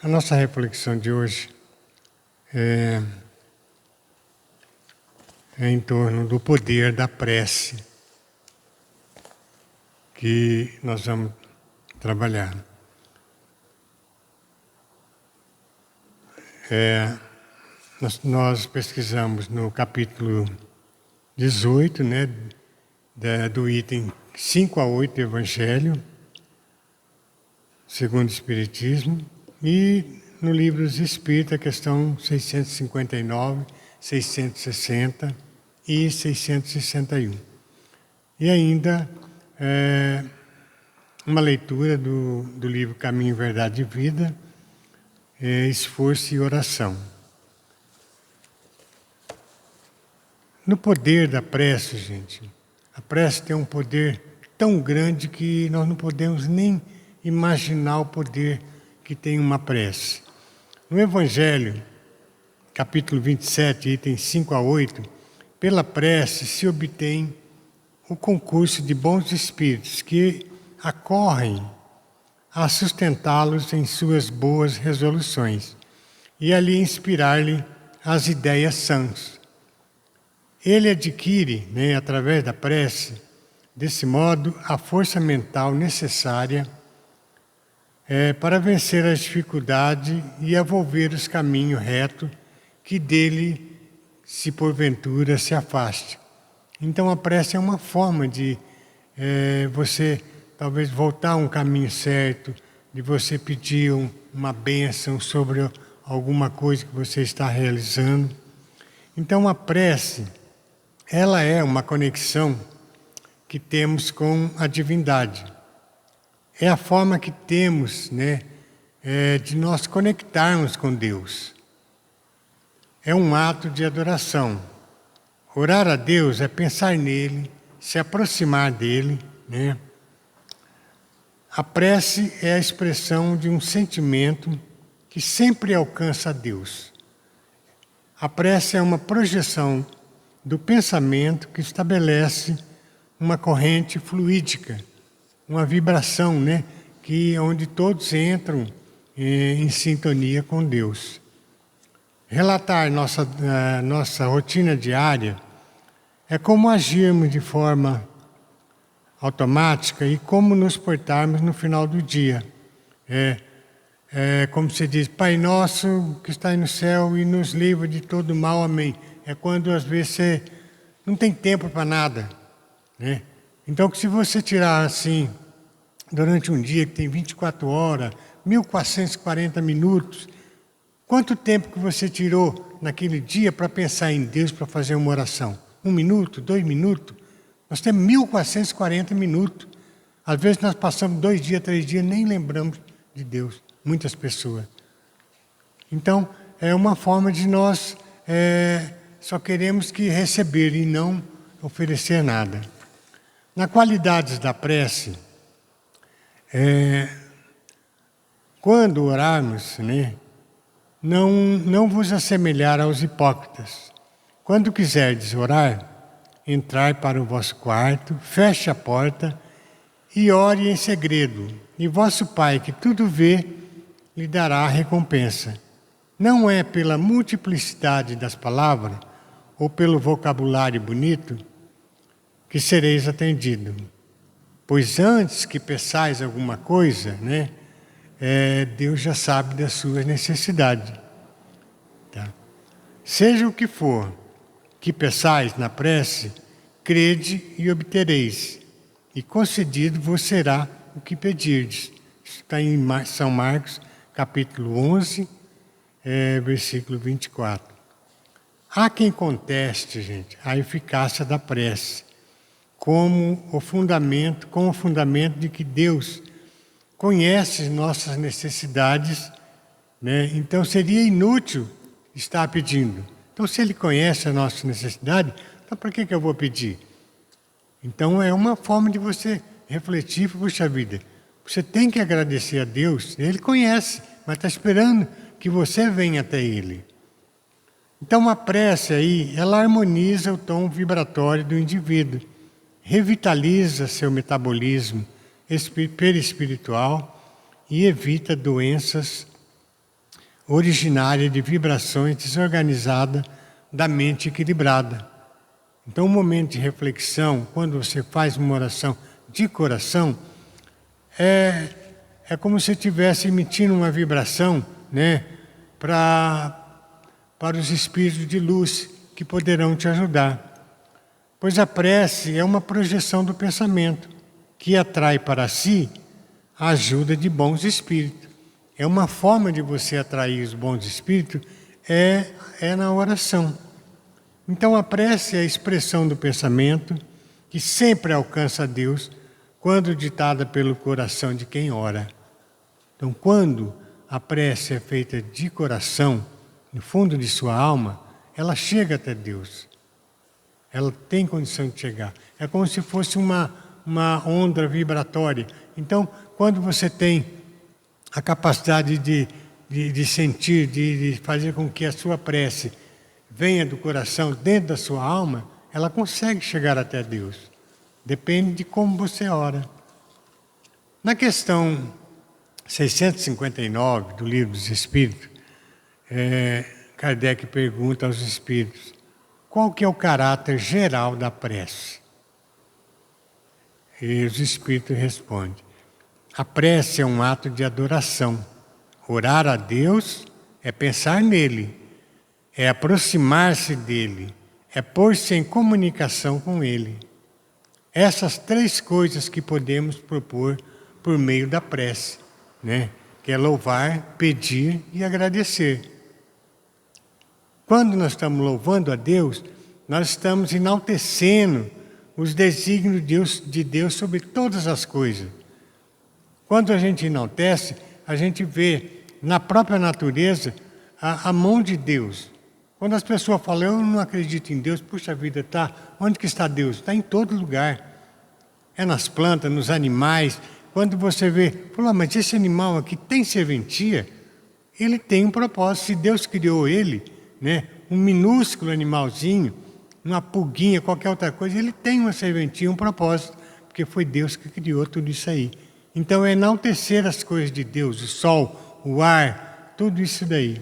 A nossa reflexão de hoje é em torno do poder da prece que nós vamos trabalhar. Nós pesquisamos no capítulo 18, do item 5 a 8 do Evangelho, segundo o Espiritismo, e no livro dos Espíritos, questão 659, 660 e 661. E ainda uma leitura do livro Caminho, Verdade e Vida, Esforço e Oração. No poder da prece, gente, a prece tem um poder tão grande que nós não podemos nem imaginar o poder que tem uma prece. No Evangelho, capítulo 27, itens 5 a 8, pela prece se obtém o concurso de bons espíritos que acorrem a sustentá-los em suas boas resoluções e ali inspirar-lhe as ideias sãs. Ele adquire, através da prece, desse modo, a força mental necessária para vencer as dificuldades e a volver os caminhos retos que dele, se porventura, se afaste. Então a prece é uma forma de você talvez voltar a um caminho certo, de você pedir uma bênção sobre alguma coisa que você está realizando. Então a prece, ela é uma conexão que temos com a divindade. É a forma que temos, de nós conectarmos com Deus. É um ato de adoração. Orar a Deus é pensar nele, se aproximar dele, A prece é a expressão de um sentimento que sempre alcança a Deus. A prece é uma projeção do pensamento que estabelece uma corrente fluídica, uma vibração, onde todos entram em sintonia com Deus. Relatar nossa rotina diária é como agirmos de forma automática e como nos portarmos no final do dia. Como se diz, Pai nosso que está no céu e nos livra de todo mal, amém. É quando às vezes você não tem tempo para nada, Então, se você tirar assim, durante um dia que tem 24 horas, 1440 minutos, quanto tempo que você tirou naquele dia para pensar em Deus, para fazer uma oração? 1 minuto, 2 minutos? Nós temos 1440 minutos. Às vezes nós passamos 2 dias, 3 dias, nem lembramos de Deus, muitas pessoas. Então, é uma forma de nós só queremos que receber e não oferecer nada. Na qualidade da prece, quando orarmos, não vos assemelhar aos hipócritas. Quando quiserdes orar, entrai para o vosso quarto, feche a porta e ore em segredo. E vosso Pai, que tudo vê, lhe dará a recompensa. Não é pela multiplicidade das palavras ou pelo vocabulário bonito que sereis atendido. Pois antes que peçais alguma coisa, Deus já sabe das suas necessidades. Tá? Seja o que for que peçais na prece, crede e obtereis, e concedido vos será o que pedirdes. Isso está em São Marcos, capítulo 11, versículo 24. Há quem conteste, gente, a eficácia da prece, com o fundamento de que Deus conhece nossas necessidades, Então seria inútil estar pedindo. Então, se Ele conhece a nossa necessidade, então para que eu vou pedir? Então é uma forma de você refletir, puxa vida, você tem que agradecer a Deus, Ele conhece, mas está esperando que você venha até Ele. Então a prece aí, ela harmoniza o tom vibratório do indivíduo, revitaliza seu metabolismo perispiritual e evita doenças originária de vibrações desorganizadas da mente equilibrada. Então, um momento de reflexão, quando você faz uma oração de coração, é como se estivesse emitindo uma vibração, né, para os espíritos de luz que poderão te ajudar. Pois a prece é uma projeção do pensamento, que atrai para si a ajuda de bons espíritos. É uma forma de você atrair os bons espíritos, é na oração. Então a prece é a expressão do pensamento, que sempre alcança a Deus, quando ditada pelo coração de quem ora. Então, quando a prece é feita de coração, no fundo de sua alma, ela chega até Deus. Ela tem condição de chegar. É como se fosse uma onda vibratória. Então, quando você tem a capacidade de sentir, de fazer com que a sua prece venha do coração, dentro da sua alma, ela consegue chegar até Deus. Depende de como você ora. Na questão 659 do Livro dos Espíritos, Kardec pergunta aos espíritos: qual que é o caráter geral da prece? E os espíritos respondem: a prece é um ato de adoração. Orar a Deus é pensar nele, é aproximar-se dele, é pôr-se em comunicação com ele. Essas três coisas que podemos propor por meio da prece, né? Que é louvar, pedir e agradecer. Quando nós estamos louvando a Deus, nós estamos enaltecendo os desígnios de Deus sobre todas as coisas. Quando a gente enaltece, a gente vê na própria natureza a mão de Deus. Quando as pessoas falam, eu não acredito em Deus, puxa vida, tá? Onde que está Deus? Está em todo lugar. É nas plantas, nos animais. Quando você vê, fala, mas esse animal aqui tem serventia, ele tem um propósito. Se Deus criou ele, né, um minúsculo animalzinho, uma pulguinha, qualquer outra coisa, ele tem uma serventia, um propósito, porque foi Deus que criou tudo isso aí. Então é enaltecer as coisas de Deus, o sol, o ar, tudo isso daí.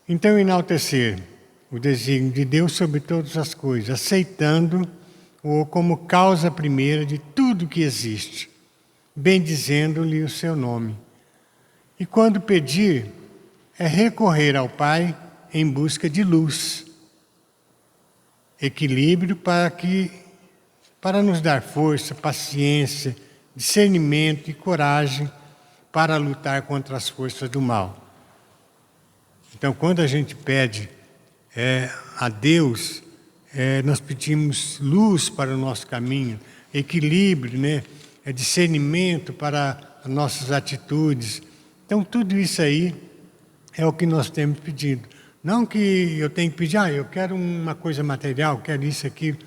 Então enaltecer o desígnio de Deus sobre todas as coisas, aceitando-o como causa primeira de tudo que existe, bendizendo-lhe o seu nome. E quando pedir, é recorrer ao Pai em busca de luz, equilíbrio para nos dar força, paciência, discernimento e coragem para lutar contra as forças do mal. Então, quando a gente pede a Deus, nós pedimos luz para o nosso caminho, equilíbrio, né? Discernimento para as nossas atitudes. Então, tudo isso aí é o que nós temos pedido. Não que eu tenho que pedir, eu quero uma coisa material, quero isso, aquilo.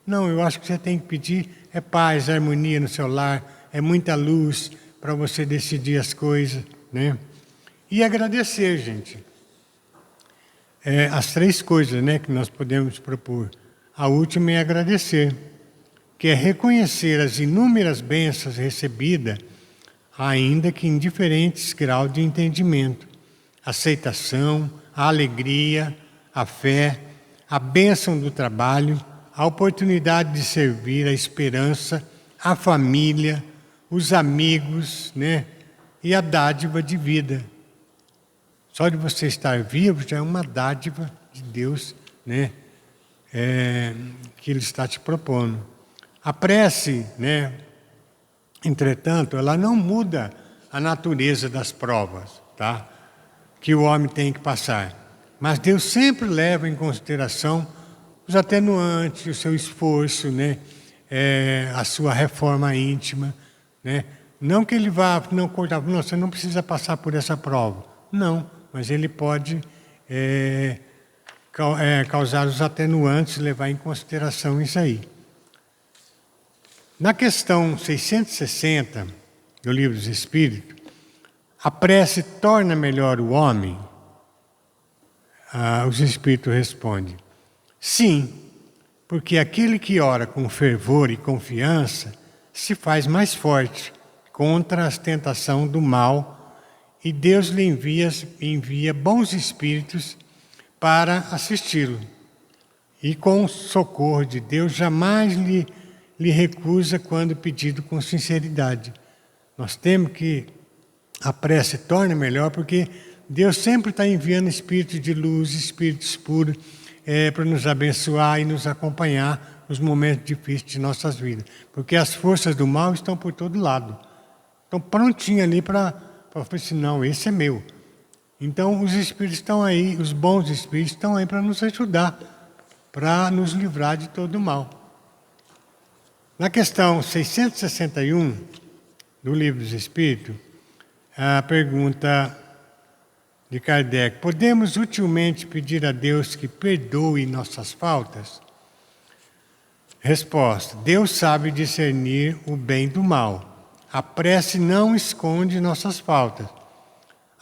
Não, eu acho que você tem que pedir paz, harmonia no seu lar, muita luz para você decidir as coisas, né? E agradecer, gente. As três coisas, né, que nós podemos propor. A última é agradecer, que é reconhecer as inúmeras bênçãos recebidas, ainda que em diferentes graus de entendimento. Aceitação, a alegria, a fé, a bênção do trabalho, a oportunidade de servir, a esperança, a família, os amigos, né, e a dádiva de vida. Só de você estar vivo já é uma dádiva de Deus, né, que Ele está te propondo. A prece, né, entretanto, ela não muda a natureza das provas, tá, que o homem tem que passar. Mas Deus sempre leva em consideração os atenuantes, o seu esforço, né, a sua reforma íntima, né. Não que Ele vá, não, você não precisa passar por essa prova. Não. Mas ele pode causar os atenuantes, levar em consideração isso aí. Na questão 660 do Livro dos Espíritos, a prece torna melhor o homem? Os Espíritos respondem: sim, porque aquele que ora com fervor e confiança se faz mais forte contra as tentações do mal e Deus lhe envia bons espíritos para assisti-lo. E com o socorro de Deus, jamais lhe recusa quando pedido com sinceridade. Nós temos que a prece torne melhor, porque Deus sempre está enviando espíritos de luz, espíritos puros, para nos abençoar e nos acompanhar nos momentos difíceis de nossas vidas. Porque as forças do mal estão por todo lado. Estão prontinhos ali para falar assim, não, esse é meu. Então os espíritos estão aí, os bons espíritos estão aí para nos ajudar, para nos livrar de todo o mal. Na questão 661 do Livro dos Espíritos, a pergunta de Kardec: podemos utilmente pedir a Deus que perdoe nossas faltas? Resposta: Deus sabe discernir o bem do mal. A prece não esconde nossas faltas.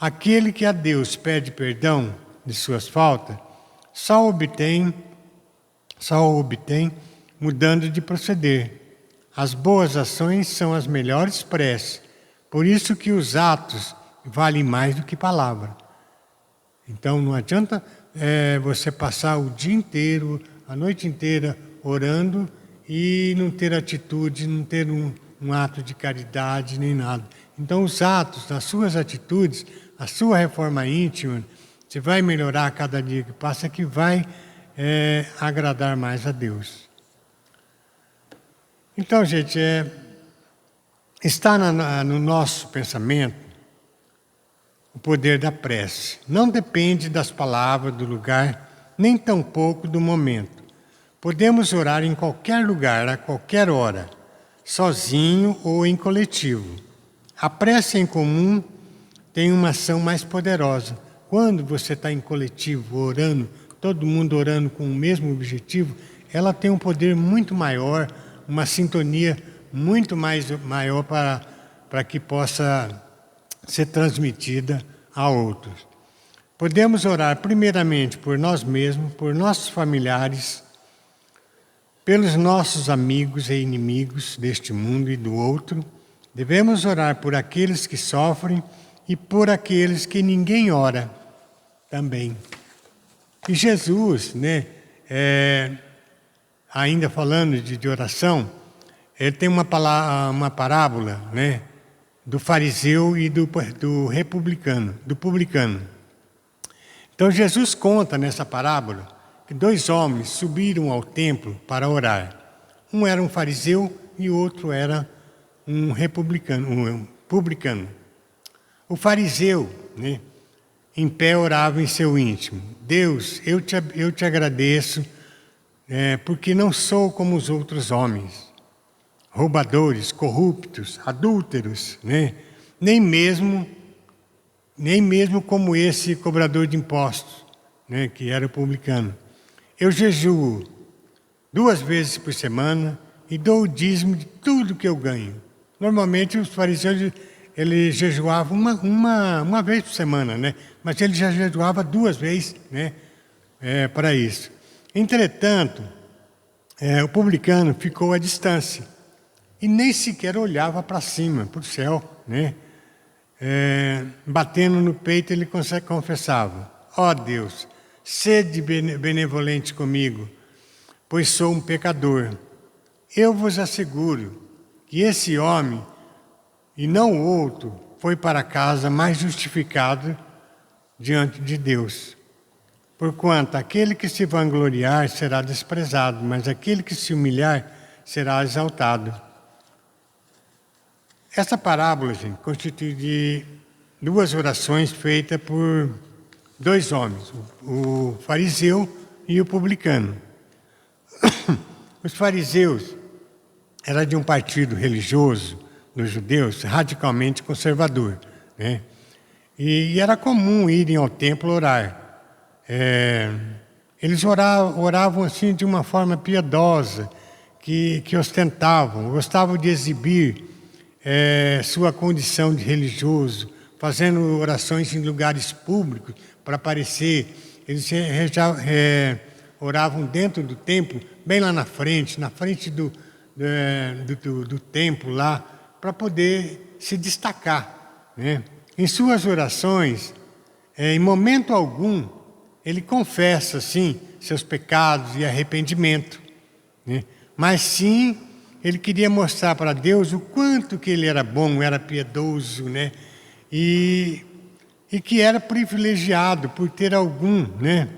Aquele que a Deus pede perdão de suas faltas, só o obtém mudando de proceder. As boas ações são as melhores preces, por isso que os atos valem mais do que palavras. Então não adianta você passar o dia inteiro, a noite inteira orando e não ter atitude, não ter um ato de caridade nem nada. Então os atos, as suas atitudes, a sua reforma íntima, você vai melhorar a cada dia que passa, que vai agradar mais a Deus. Então, gente, está no nosso pensamento o poder da prece. Não depende das palavras, do lugar, nem tampouco do momento. Podemos orar em qualquer lugar, a qualquer hora, sozinho ou em coletivo. A prece em comum tem uma ação mais poderosa. Quando você está em coletivo, orando, todo mundo orando com o mesmo objetivo, ela tem um poder muito maior, uma sintonia muito maior para que possa ser transmitida a outros. Podemos orar primeiramente por nós mesmos, por nossos familiares, pelos nossos amigos e inimigos deste mundo e do outro. Devemos orar por aqueles que sofrem e por aqueles que ninguém ora também. E Jesus, ainda falando de oração, ele tem uma parábola, do fariseu e do publicano. Então Jesus conta nessa parábola que 2 homens subiram ao templo para orar. Um era um fariseu e o outro era um publicano. O fariseu, em pé orava em seu íntimo: Deus, eu te agradeço, porque não sou como os outros homens, roubadores, corruptos, adúlteros, nem mesmo como esse cobrador de impostos, que era publicano. Eu jejuo 2 vezes por semana e dou o dízimo de tudo que eu ganho. Normalmente os fariseus ele jejuava uma vez por semana, mas ele já jejuava 2 vezes, para isso. Entretanto, o publicano ficou à distância e nem sequer olhava para cima, para o céu, batendo no peito, ele confessava: ó Deus, sede benevolente comigo, pois sou um pecador. Eu vos asseguro que esse homem, e não o outro, foi para casa mais justificado diante de Deus. Porquanto aquele que se vangloriar será desprezado, mas aquele que se humilhar será exaltado. Essa parábola, gente, constitui de 2 orações feitas por 2 homens, o fariseu e o publicano. Os fariseus eram de um partido religioso dos judeus, radicalmente conservador, E era comum irem ao templo orar. Eles oravam assim de uma forma piedosa, que ostentavam, gostavam de exibir sua condição de religioso, fazendo orações em lugares públicos para aparecer. Eles oravam dentro do templo, bem lá na frente do templo lá, para poder se destacar, Em suas orações, em momento algum, ele confessa, sim, seus pecados e arrependimento, né? Mas sim, ele queria mostrar para Deus o quanto que ele era bom, era piedoso, né? E que era privilegiado por ter algum, né?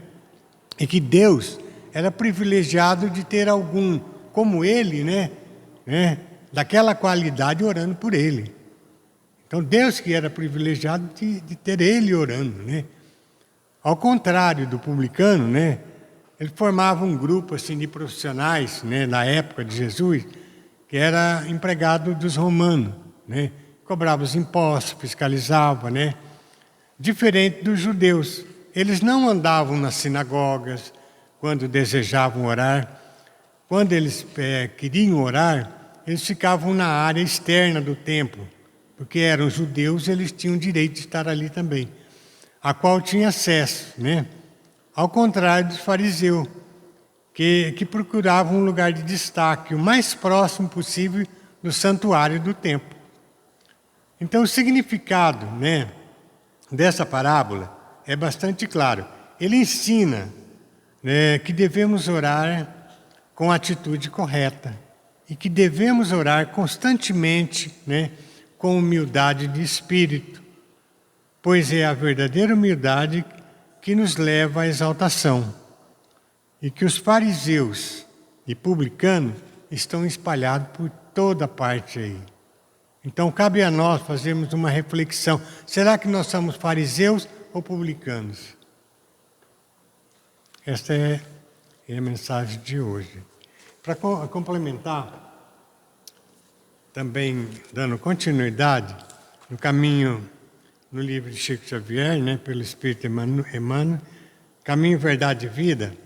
E que Deus era privilegiado de ter algum como ele, né? Daquela qualidade orando por ele. Então Deus que era privilegiado de ter ele orando, né? Ao contrário do publicano, né? Ele formava um grupo assim de profissionais, né? Na época de Jesus, que era empregado dos romanos, né? Cobrava os impostos, fiscalizava, né? Diferente dos judeus. Eles não andavam nas sinagogas quando desejavam orar. Quando eles queriam orar, eles ficavam na área externa do templo, porque eram judeus, eles tinham direito de estar ali também, a qual tinha acesso, né? Ao contrário dos fariseus, que procuravam um lugar de destaque, o mais próximo possível do santuário do templo. Então o significado, né, dessa parábola é bastante claro. Ele ensina, né, que devemos orar com a atitude correta e que devemos orar constantemente, né, com humildade de espírito, pois é a verdadeira humildade que nos leva à exaltação. E que os fariseus e publicanos estão espalhados por toda parte aí. Então cabe a nós fazermos uma reflexão. Será que nós somos fariseus ou publicanos? Esta é a mensagem de hoje. Para complementar, também dando continuidade no caminho, no livro de Chico Xavier, né, pelo Espírito Emmanuel, Caminho, Verdade e Vida,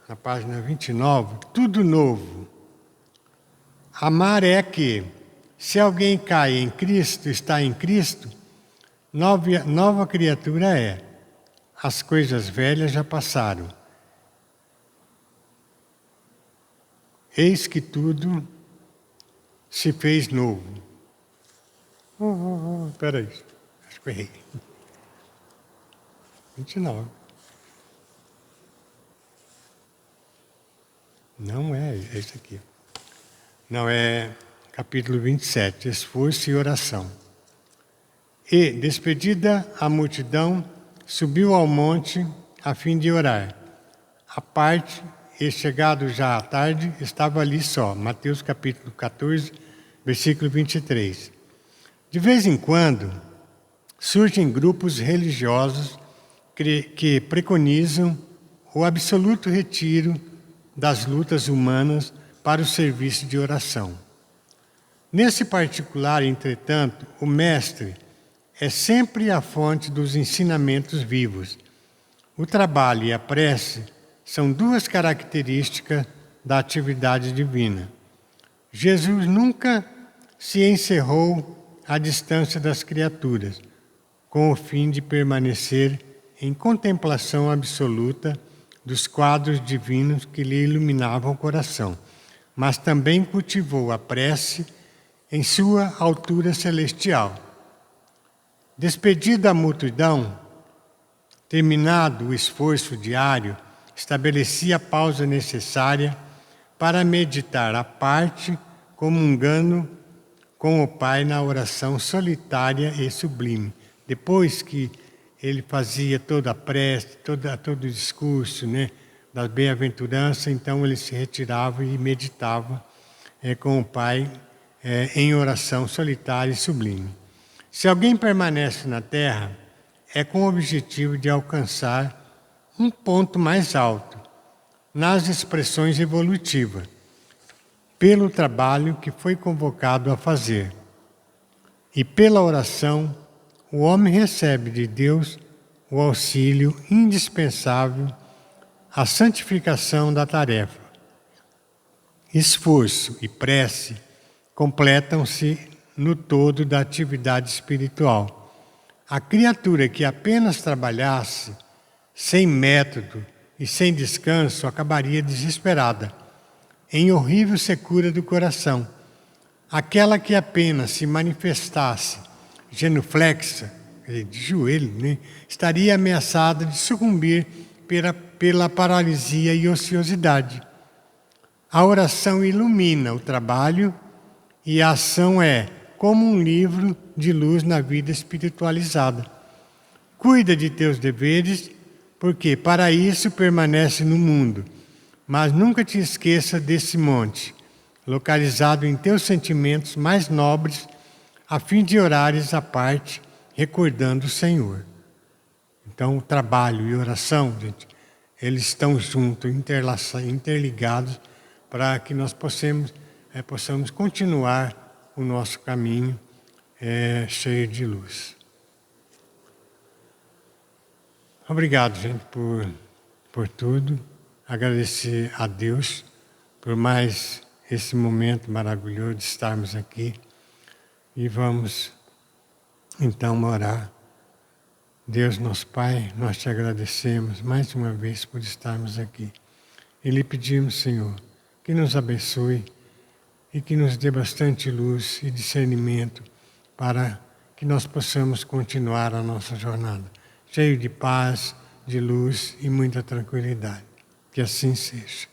na página 29, tudo novo. Amar é que, se alguém cai em Cristo, está em Cristo, nova criatura é. As coisas velhas já passaram. Eis que tudo se fez novo. Espera aí, acho que eu errei. 29. Não é esse aqui. Não, é capítulo 27, esforço e oração. E, despedida a multidão, subiu ao monte a fim de orar. À parte, e chegado já à tarde, estava ali só. Mateus capítulo 14, versículo 23. De vez em quando, surgem grupos religiosos que preconizam o absoluto retiro das lutas humanas para o serviço de oração. Nesse particular, entretanto, o Mestre é sempre a fonte dos ensinamentos vivos. O trabalho e a prece são duas características da atividade divina. Jesus nunca se encerrou à distância das criaturas, com o fim de permanecer em contemplação absoluta dos quadros divinos que lhe iluminavam o coração, mas também cultivou a prece em sua altura celestial. Despedida a multidão, terminado o esforço diário, estabelecia a pausa necessária para meditar à parte, comungando com o Pai na oração solitária e sublime. Depois que ele fazia toda a prece, todo o discurso, né, das bem-aventuranças, então ele se retirava e meditava com o Pai em oração solitária e sublime. Se alguém permanece na Terra, é com o objetivo de alcançar um ponto mais alto nas expressões evolutivas, pelo trabalho que foi convocado a fazer. E pela oração, o homem recebe de Deus o auxílio indispensável à santificação da tarefa. Esforço e prece completam-se no todo da atividade espiritual. A criatura que apenas trabalhasse, sem método e sem descanso, acabaria desesperada, em horrível secura do coração. aquela que apenas se manifestasse genuflexa, de joelho, né, estaria ameaçada de sucumbir pela paralisia e ociosidade. A oração ilumina o trabalho e a ação é como um livro de luz na vida espiritualizada. Cuida de teus deveres, porque para isso permanece no mundo. Mas nunca te esqueça desse monte, localizado em teus sentimentos mais nobres, a fim de orares à parte, recordando o Senhor. Então, o trabalho e oração, gente, eles estão juntos, interligados, para que nós possamos continuar o nosso caminho cheio de luz. Obrigado, gente, por tudo. Agradecer a Deus por mais esse momento maravilhoso de estarmos aqui. E vamos, então, orar. Deus, nosso Pai, nós te agradecemos mais uma vez por estarmos aqui. E lhe pedimos, Senhor, que nos abençoe e que nos dê bastante luz e discernimento para que nós possamos continuar a nossa jornada, cheio de paz, de luz e muita tranquilidade. Que assim seja.